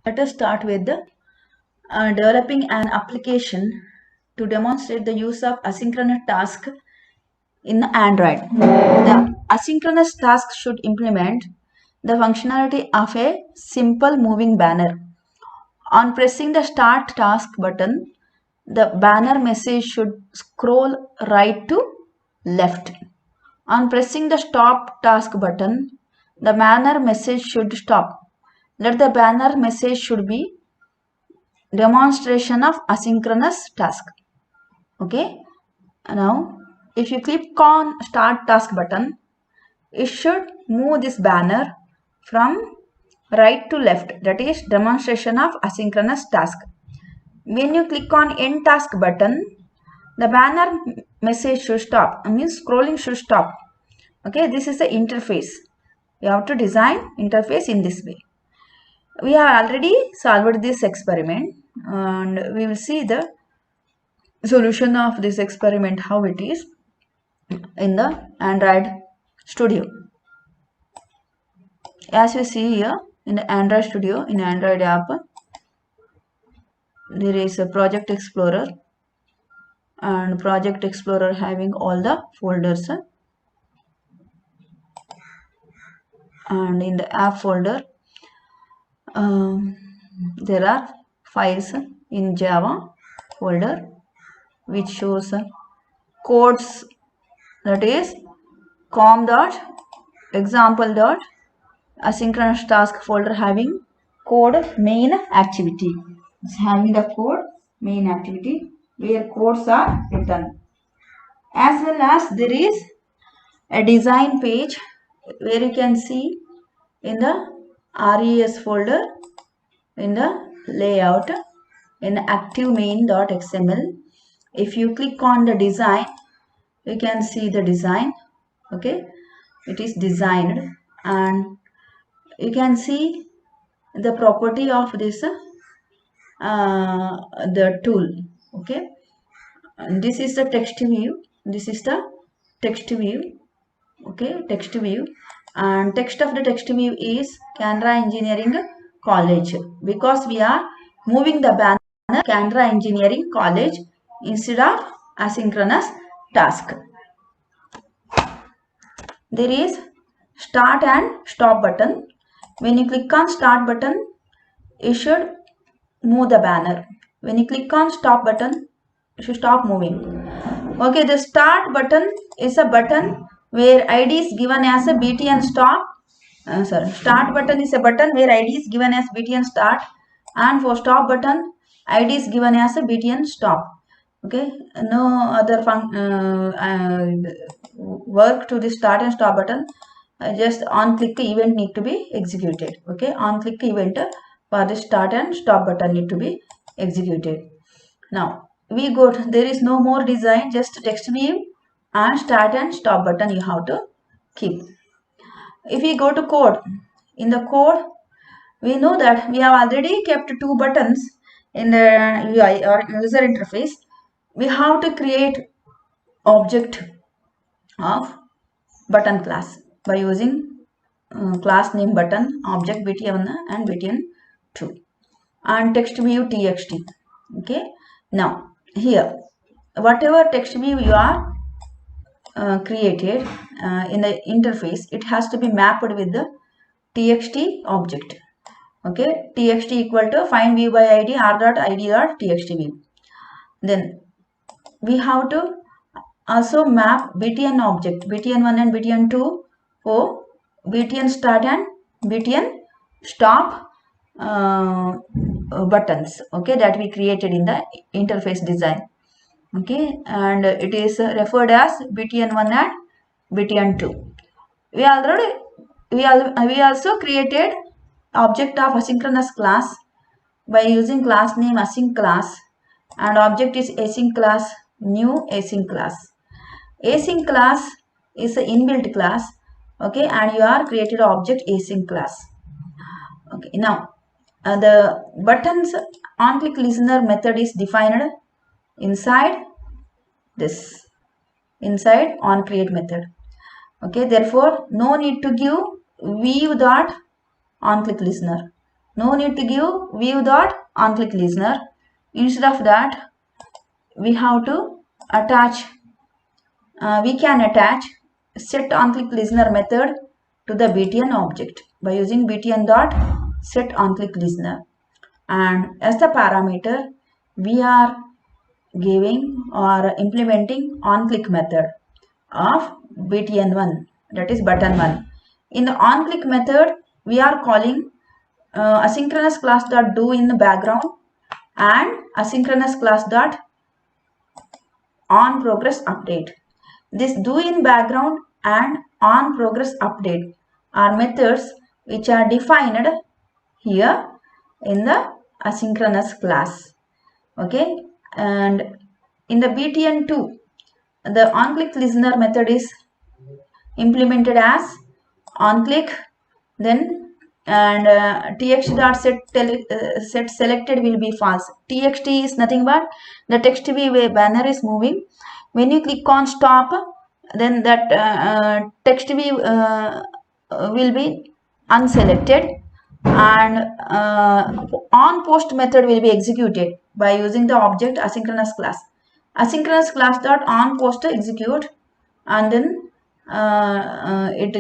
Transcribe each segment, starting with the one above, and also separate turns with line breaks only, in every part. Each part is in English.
Let us start with the developing an application to demonstrate the use of asynchronous task in Android. The asynchronous task should implement the functionality of a simple moving banner. On pressing the Start Task button, the banner message should scroll right to left. On pressing the Stop Task button, the banner message should stop. Let the banner message should be demonstration of asynchronous task. Okay, now if you click on Start Task button, it should move this banner from right to left, that is demonstration of asynchronous task. When you click on End Task button, the banner message should stop, means scrolling should stop. Okay, this is the interface. You have to design interface in this way. We have already solved this experiment and we will see the solution of this experiment, how it is in the Android Studio. As you see here in the Android Studio, in Android app, there is a Project Explorer, and Project Explorer having all the folders, and in the app folder there are files in Java folder which shows codes, that is com.example.asynchronous task folder having code main activity. It's having the code main activity where codes are written. As well as there is a design page where you can see in the RES folder, in the layout, in active main.xml. If you click on the design, you can see the design. Okay, it is designed, and you can see the property of this the tool. Okay, and this is the text view. This is the text view. Okay, text view, and text of the text view is Canara Engineering College, because we are moving the banner Canara Engineering College instead of asynchronous task. There is Start and Stop button. When you click on Start button, you should move the banner. When you click on Stop button, you should stop moving. Okay, the Start button is a button where ID is given as a BTN stop. Start button is a button where ID is given as BTN start, and for Stop button, ID is given as a BTN stop. Okay, no other work to the Start and Stop button. Just on click event need to be executed. Okay, on click event for the Start and Stop button need to be executed. Now we got, there is no more design, just text view and Start and Stop button you have to keep. If we go to code, in the code we know that we have already kept two buttons in the UI or user interface. We have to create object of button class by using class name button, object btn1 and btn2, and text view txt. Okay, now here whatever text view you are created in the interface, it has to be mapped with the txt object. Okay, txt equal to find view by id r.id.txt view. Then we have to also map btn object, btn1 and btn2 for btn start and btn stop buttons. Okay, that we created in the interface design. Okay, and it is referred as btn1 and btn2. We also created object of asynchronous class by using class name async class, and object is async class, new async class. Async class is an inbuilt class. Okay, and you are created object async class. Okay, now the buttons on click listener method is defined inside this, inside on create method. Okay, therefore no need to give view dot on click listener. No need to give view dot on click listener. Instead of that, we have to attach. We can attach set on click listener method to the btn object by using btn dot set on click listener, and as the parameter we are giving or implementing on click method of btn1, that is button 1. In the on click method we are calling asynchronous class dot do in the background and asynchronous class dot on progress update. This do in background and on progress update are methods which are defined here in the asynchronous class. Okay, and in the btn2 the on click listener method is implemented as on click, then and txt dot set selected will be false. Txt is nothing but the text view banner is moving. When you click on stop, then that text view will be unselected, and on post method will be executed by using the object asynchronous class. Asynchronous class dot on post execute, and then it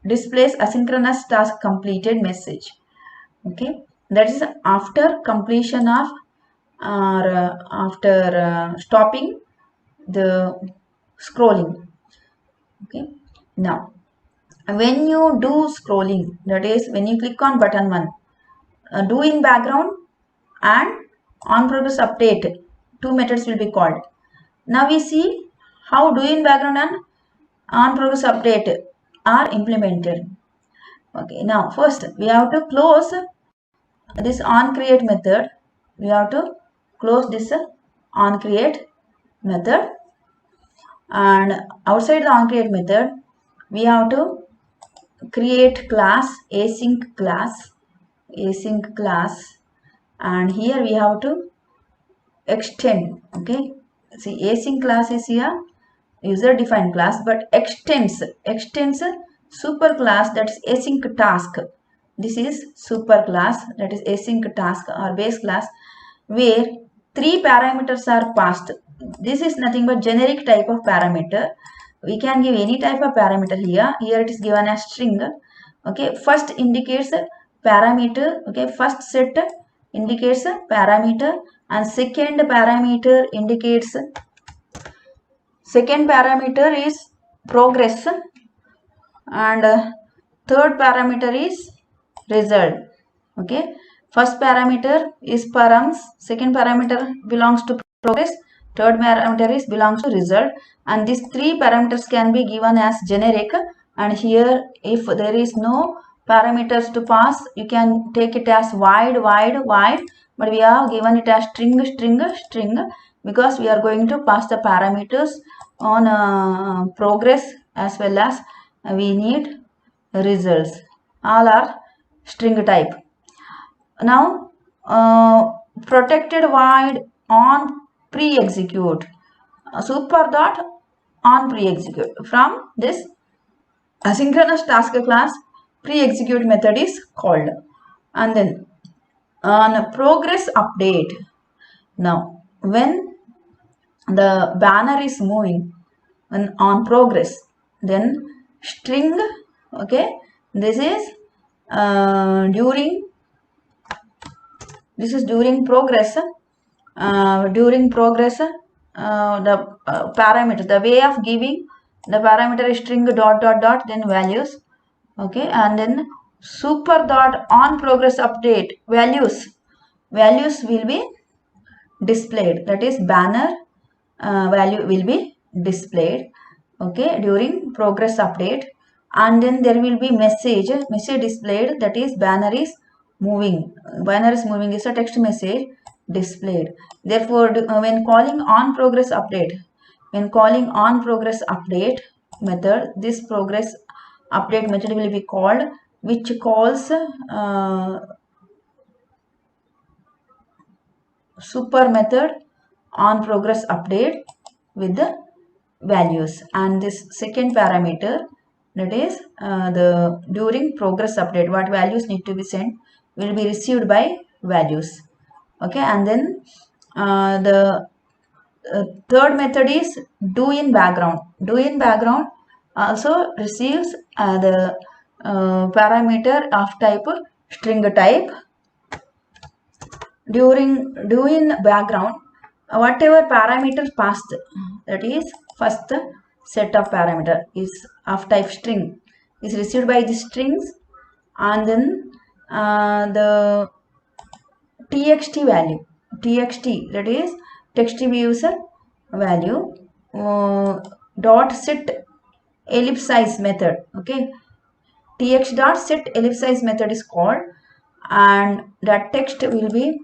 displays asynchronous task completed message. Okay, that is after completion of or after stopping the scrolling. Okay, now when you do scrolling, that is when you click on button 1, do in background and on progress update, two methods will be called. Now we see how do in background and on progress update are implemented. Okay, now first we have to close this on create method. We have to close this on create method, and outside the on create method we have to create class async class, and here we have to extend. Okay, see async class is here user defined class, but extends super class, that is async task. This is super class, that is async task or base class, where 3 parameters are passed. This is nothing but generic type of parameter. We can give any type of parameter here. Here it is given as string. Okay, first indicates parameter. Okay, first set indicates parameter, and second parameter indicates, second parameter is progress, and third parameter is result. Okay, first parameter is params, second parameter belongs to progress, third parameter is belongs to result, and these 3 parameters can be given as generic. And here if there is no parameters to pass, you can take it as void, but we have given it as string because we are going to pass the parameters on progress as well as we need results. All are string type. Now protected void on pre-execute, super dot on pre-execute. From this asynchronous task class, pre-execute method is called. And then on progress update, now when the banner is moving on progress, then string, okay, this is during progress. The parameter, the way of giving the parameter is string dot then values. Okay, and then super dot on progress update, values will be displayed, that is banner value will be displayed. Okay, during progress update, and then there will be message displayed, that is banner is moving is a text message displayed. Therefore when calling on progress update method, this progress update method will be called, which calls super method on progress update with the values. And this second parameter that is the during progress update what values need to be sent will be received by values. Okay, and then the third method is do in background. Do in background also receives the parameter of type string type. During do in background, whatever parameters passed, that is first set of parameter is of type string is received by the strings, and then the txt value, txt that is text user value, dot set ellipsize method. Okay, tx dot set ellipsize method is called, and that text will be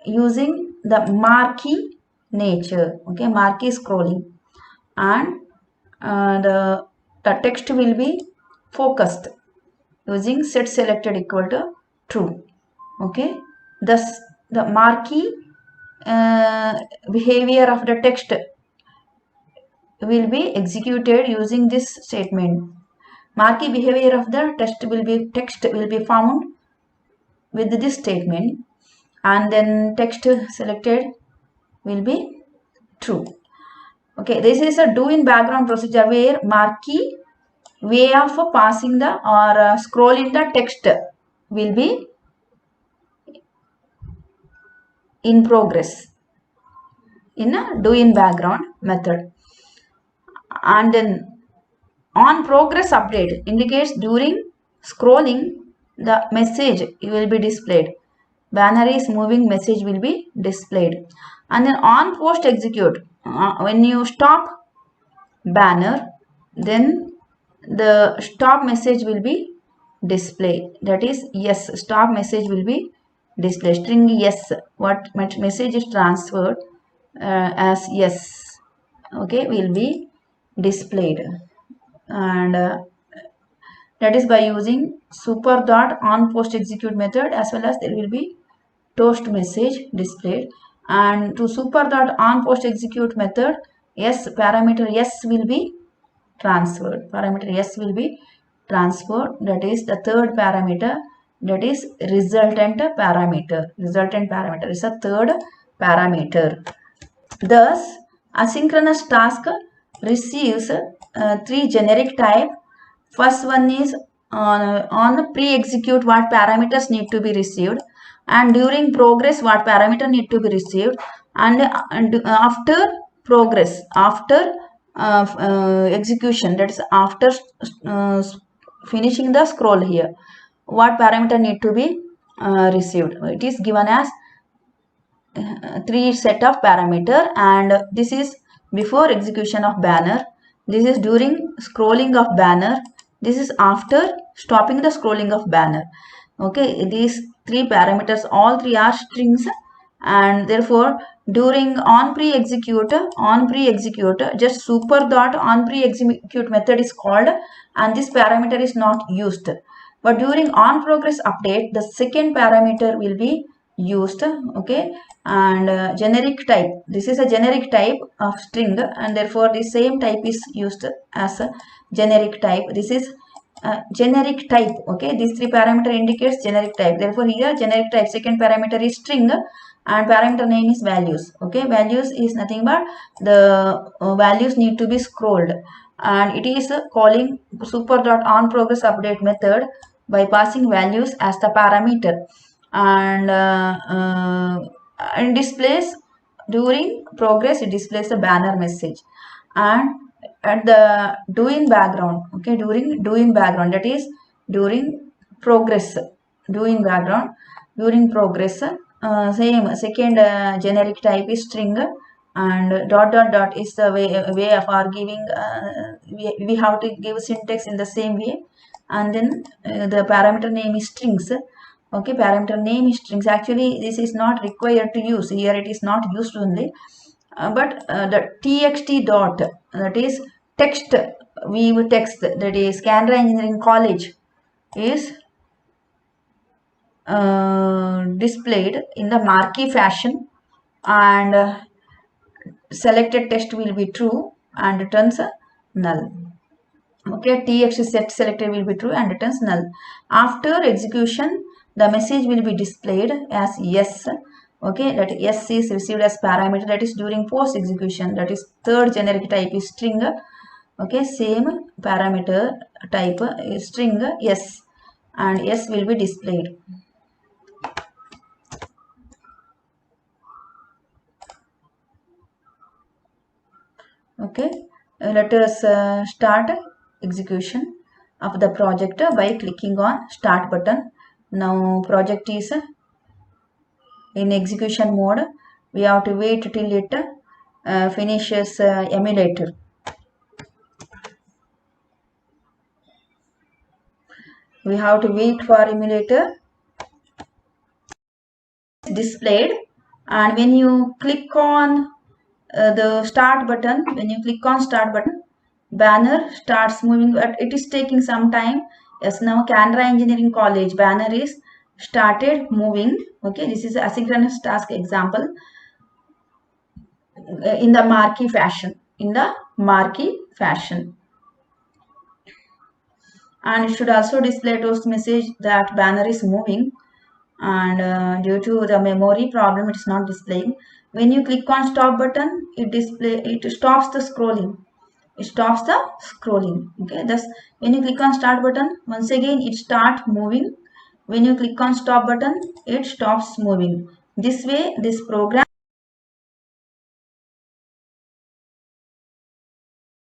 using the marquee nature. Okay, marquee scrolling, and the text will be focused using set selected equal to true. Okay, thus the marquee behavior of the text will be executed using this statement. Marquee behavior of the text will be found with this statement, and then text selected will be true. Okay, this is a do in background procedure where marquee way of passing the or scrolling the text will be in progress in a do in background method. And then on progress update indicates during scrolling the message will be displayed. Banner is moving, message will be displayed. And then on post execute, when you stop banner, then the stop message will be displayed. That is yes, stop message will be displayed. String yes, what message is transferred as yes, okay, will be displayed. And that is by using super dot on post execute method, as well as there will be toast message displayed. And to super dot on post execute method, yes, parameter yes will be transferred. Parameter yes will be transferred. That is the third parameter, that is resultant parameter. Resultant parameter is a third parameter. Thus, asynchronous task receives three generic type. First one is on pre-execute what parameters need to be received, and during progress what parameter need to be received, and after progress, after execution, that is after finishing the scroll here, what parameter need to be received. It is given as three set of parameter, and this is before execution of banner, this is during scrolling of banner, this is after stopping the scrolling of banner. Okay, these three parameters, all three are strings, and therefore during on pre-execute just super dot on pre-execute method is called, and this parameter is not used. But during on progress update, the second parameter will be used. Okay, and generic type, this is a generic type of string, and therefore the same type is used as a generic type. This is generic type. Okay, these three parameter indicates generic type, therefore here generic type second parameter is string, and parameter name is values. Okay, values is nothing but the values need to be scrolled, and it is calling super dot on progress update method by passing values as the parameter, and displays during progress, it displays the banner message. And at the do in background, okay, during do in background, that is during progress, do in background during progress, same second generic type is string, and dot dot dot is the way of our giving, we have to give syntax in the same way, and then the parameter name is strings. Okay, parameter name is strings. Actually this is not required to use here, it is not used only, but the txt dot, that is text, we text, that is Canara Engineering College is displayed in the marquee fashion, and selected text will be true and returns null. Okay, tx set selected will be true and returns null. After execution, the message will be displayed as yes. Okay, that yes is received as parameter, that is during post execution, that is third generic type is string. Okay, same parameter type is string yes, and yes will be displayed. Okay, let us start execution of the project by clicking on start button. Now project is in execution mode. We have to wait till it finishes emulator. We have to wait for emulator displayed, and when you click on the start button, banner starts moving, but it is taking some time. Yes, now Canara Engineering College banner is started moving. Okay, this is asynchronous task example in the marquee fashion. And it should also display toast message that banner is moving, and due to the memory problem it is not displaying. When you click on stop button, it stops the scrolling. Okay, thus when you click on start button, once again it start moving. When you click on stop button, it stops moving. This way this program